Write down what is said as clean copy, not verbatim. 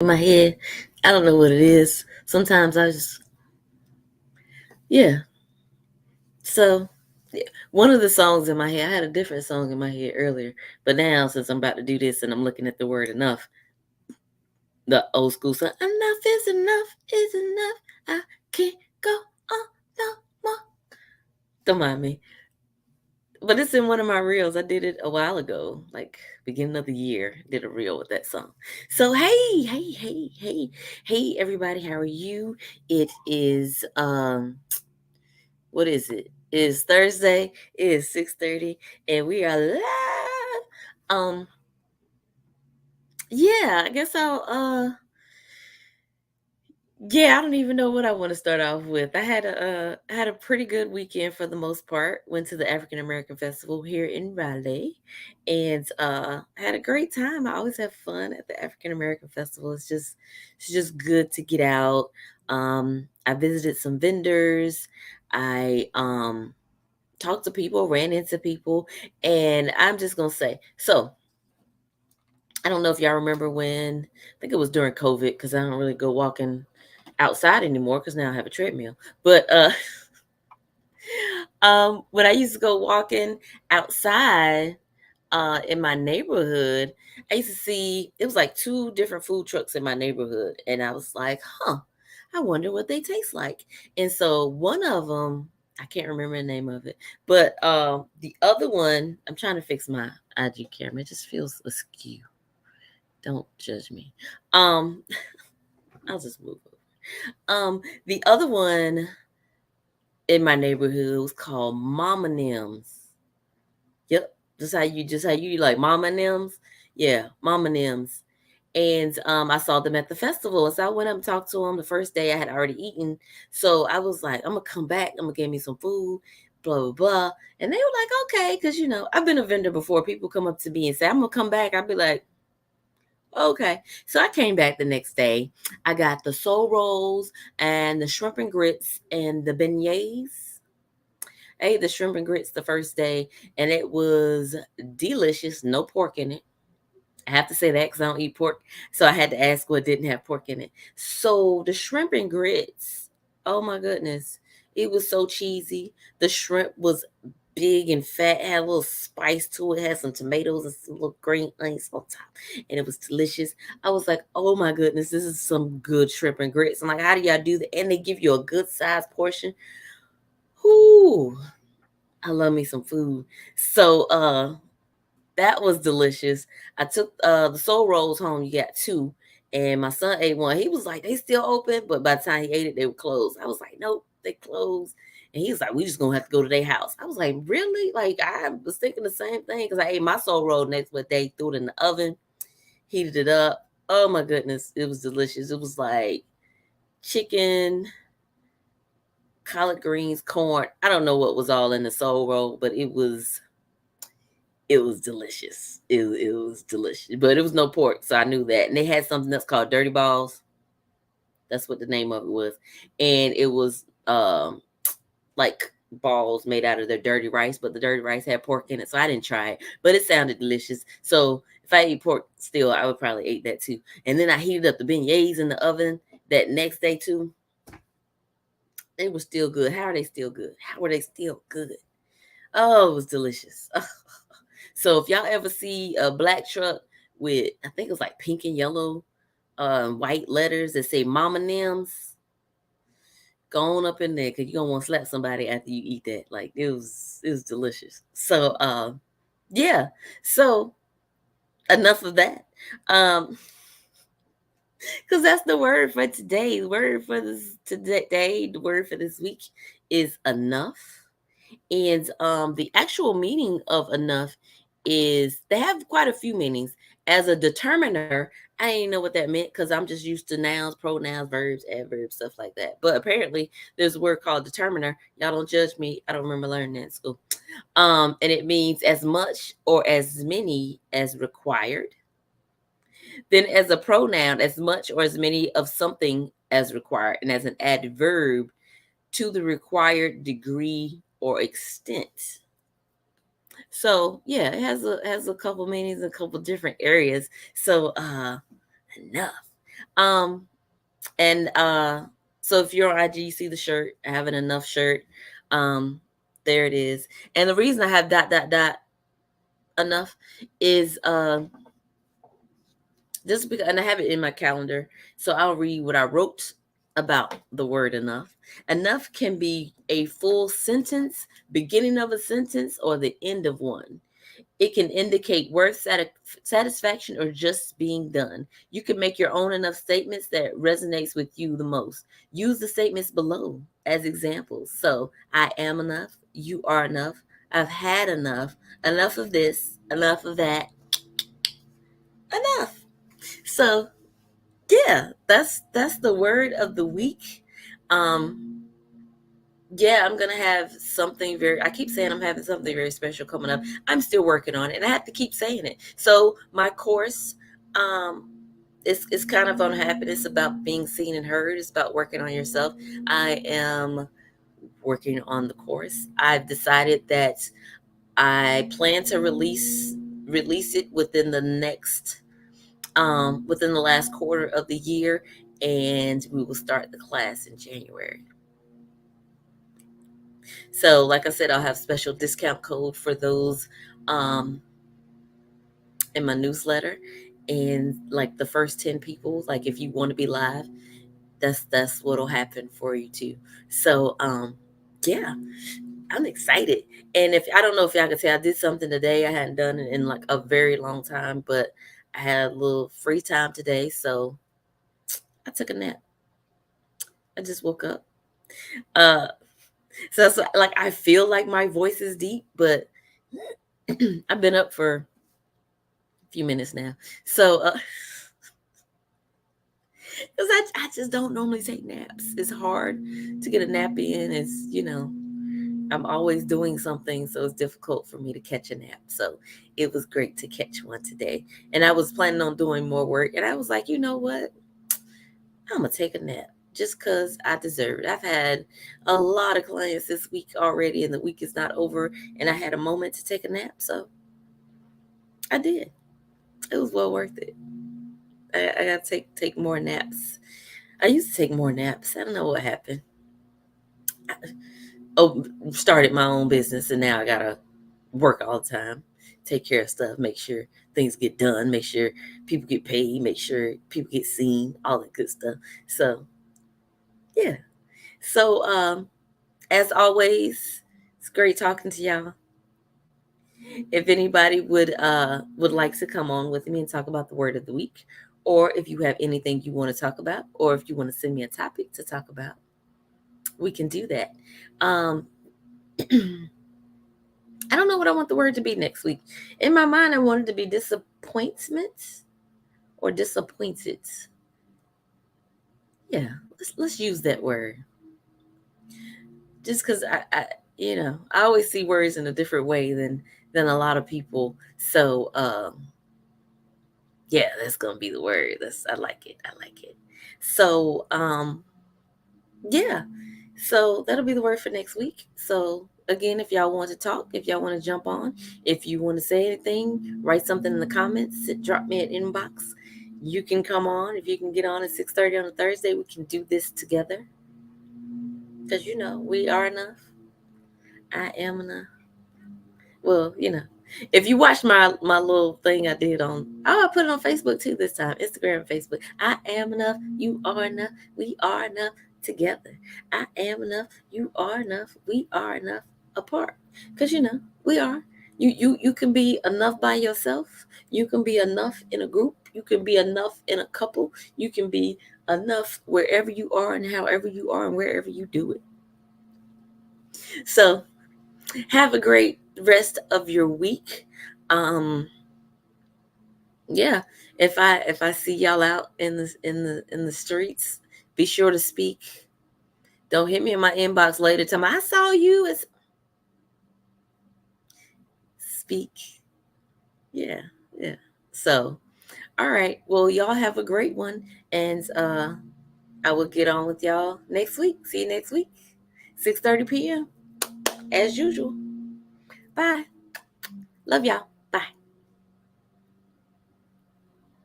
in my head. I don't know what it is. Sometimes I just, yeah. So, yeah, one of the songs in my head, I had a different song in my head earlier, but now since I'm about to do this and I'm looking at the word enough, the old school song, is enough. I can't go on no more. Don't mind me. But it's in one of my reels. I did it a while ago, like beginning of the year. Did a reel with that song. So hey, everybody, how are you? It is what is it? It's Thursday. It is 6:30, and we are live. Yeah, I guess yeah, I don't even know what I want to start off with. I had a pretty good weekend for the most part. Went to the African American Festival here in Raleigh, and had a great time. I always have fun at the African American Festival. It's just good to get out. I visited some vendors. I talked to people, ran into people, and I'm just gonna say so. I don't know if y'all remember when, I think it was during COVID, because I don't really go walking outside anymore because now I have a treadmill. But when I used to go walking outside in my neighborhood, I used to see it was like two different food trucks in my neighborhood, and I was like, huh, I wonder what they taste like. And so one of them, I can't remember the name of it, but the other one, I'm trying to fix my IG camera. It just feels askew. Don't judge me. Um, I'll just move over. The other one in my neighborhood was called Mama Nims. Yep, just how you like Mama Nims. Yeah, Mama Nims. And I saw them at the festival, and so I went up and talked to them. The first day I had already eaten, so I was like, "I'm gonna come back. I'm gonna get me some food." Blah blah blah. And they were like, "Okay," because I've been a vendor before. People come up to me and say, "I'm gonna come back." I'd be like, okay. So I came back the next day. I got the soul rolls and the shrimp and grits and the beignets. I ate the shrimp and grits the first day, and it was delicious. No pork in it. I have to say that because I don't eat pork. So I had to ask what didn't have pork in it. So the shrimp and grits, oh my goodness. It was so cheesy. The shrimp was big and fat, had a little spice to it, had some tomatoes and some little green onions on top. And it was delicious. I was like, oh my goodness, this is some good shrimp and grits. I'm like, how do y'all do that? And they give you a good sized portion. Whoo, I love me some food. So that was delicious. I took the soul rolls home. You got two. And my son ate one. He was like, they still open. But by the time he ate it, they were closed. I was like, nope, they closed. And he was like, we just gonna have to go to their house. I was like, really? Like I was thinking the same thing because I ate my soul roll next, but they threw it in the oven, heated it up. Oh my goodness, it was delicious. It was like chicken, collard greens, corn. I don't know what was all in the soul roll, but it was delicious. It was delicious, but it was no pork, so I knew that. And they had something that's called dirty balls. That's what the name of it was, and it was like balls made out of their dirty rice, but the dirty rice had pork in it, so I didn't try it, but it sounded delicious. So if I eat pork still, I would probably eat that too. And then I heated up the beignets in the oven that next day too. They were still good. How are they still good? How are they still good? Oh, it was delicious. So if y'all ever see a black truck with, I think it was like pink and yellow, white letters that say Mama Nims, go on up in there because you're gonna want to slap somebody after you eat that. Like it was delicious. So yeah. So enough of that. Um, because that's the word for today. The word for this today, the word for this week is enough. And the actual meaning of enough is they have quite a few meanings. As a determiner, I didn't know what that meant because I'm just used to nouns, pronouns, verbs, adverbs, stuff like that. But apparently, there's a word called determiner. Y'all don't judge me. I don't remember learning that in school. And it means as much or as many as required. Then, as a pronoun, as much or as many of something as required, and as an adverb, to the required degree or extent. So yeah, it has a couple meanings, a couple different areas. So enough. Um, and so if you're on IG, you see the shirt, I have an enough shirt. Um, there it is. And the reason I have dot enough is just because, and I have it in my calendar, so I'll read what I wrote about the word enough. Enough can be a full sentence, beginning of a sentence, or the end of one. It can indicate worth, satisfaction, or just being done. You can make your own enough statements that resonates with you the most. Use the statements below as examples. So, I am enough, you are enough, I've had enough of this, enough of that, enough. So, yeah, that's the word of the week. Um yeah, I'm gonna have something very, I keep saying I'm having something very special coming up. I'm still working on it and I have to keep saying it. So my course, um it's kind of on happiness, about being seen and heard. It's about working on yourself. I am working on the course. I've decided that I plan to release it within the next within the last quarter of the year, and we will start the class in January. So, like I said, I'll have special discount code for those um, in my newsletter, and like the first 10 people, like if you want to be live, that's what'll happen for you too. So, yeah, I'm excited. And if I don't know if y'all can tell, I did something today I hadn't done in like a very long time, but I had a little free time today, so I took a nap. I just woke up. Uh, so it's like I feel like my voice is deep, but I've been up for a few minutes now. So, because I just don't normally take naps. It's hard to get a nap in. I'm always doing something, so it's difficult for me to catch a nap. So it was great to catch one today. And I was planning on doing more work, and I was like, you know what? I'm gonna take a nap just because I deserve it. I've had a lot of clients this week already, and the week is not over, and I had a moment to take a nap, so I did. It was well worth it. I gotta take more naps. I used to take more naps. I don't know what happened. Oh, started my own business, and now I gotta work all the time, take care of stuff, make sure things get done, make sure people get paid, make sure people get seen, all that good stuff. So yeah. So as always, it's great talking to y'all. If anybody would like to come on with me and talk about the word of the week, or if you have anything you want to talk about, or if you want to send me a topic to talk about, we can do that. Um I don't know what I want the word to be next week. In my mind, I want it to be disappointment or disappointed. Yeah, let's use that word. Just because I always see words in a different way than a lot of people. So yeah, that's gonna be the word. I like it. I like it. So yeah. So that'll be the word for next week. So again, if y'all want to talk, if y'all want to jump on, if you want to say anything, write something in the comments, drop me an inbox. You can come on. If you can get on at 6:30 on a Thursday, we can do this together. Because we are enough. I am enough. Well, if you watch my little thing I did I put it on Facebook too this time. Instagram and Facebook. I am enough. You are enough. We are enough together. I am enough. You are enough. We are enough apart. Because we are. You can be enough by yourself. You can be enough in a group. You can be enough in a couple. You can be enough wherever you are and however you are and wherever you do it. So have a great rest of your week. Yeah, if I see y'all out in the streets, be sure to speak. Don't hit me in my inbox later. Tell me I saw you. Speak. Yeah, yeah. So, all right. Well, y'all have a great one, and I will get on with y'all next week. See you next week, 6:30 p.m. as usual. Bye. Love y'all.